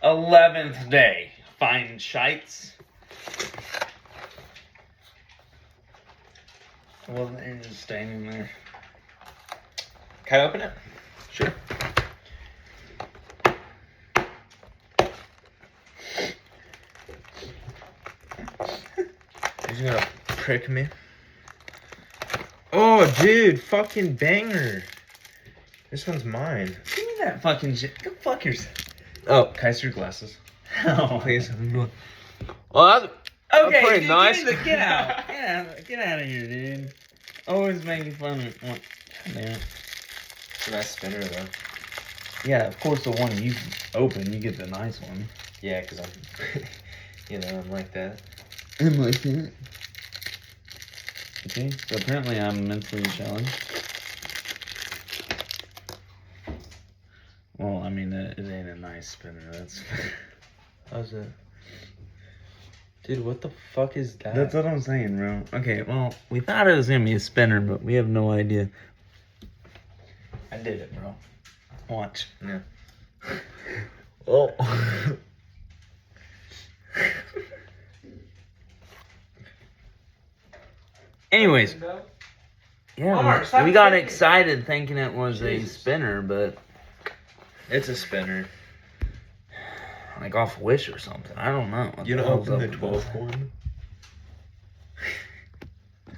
11th day. Fine shites. Well, it's just staying in there. Can I open it? Sure. He's gonna prick me. Oh, dude, fucking banger. This one's mine. Give me that fucking shit. Go fuck yourself. Oh, can I see your glasses? Oh, Please. Well, that's okay, pretty dude, nice. get out. Get out of here, dude. Always making fun of what? Damn it. It's a nice spinner, though. Yeah, of course the one you open, you get the nice one. Yeah, because I'm, I'm like that. I'm like that. Okay, so apparently I'm mentally challenged. Well, I mean, it ain't a nice spinner. That's How's it? Dude, what the fuck is that? that's what I'm saying, bro. Okay, well, we thought it was gonna be a spinner, but we have no idea. I did it, bro. Watch. Yeah. Oh. Anyways, yeah, Omar, stop we got shaking. excited thinking it was a Jesus. spinner, but It's a spinner. like off Wish or something. I don't know. What You the know, hell's open up the with 12 one?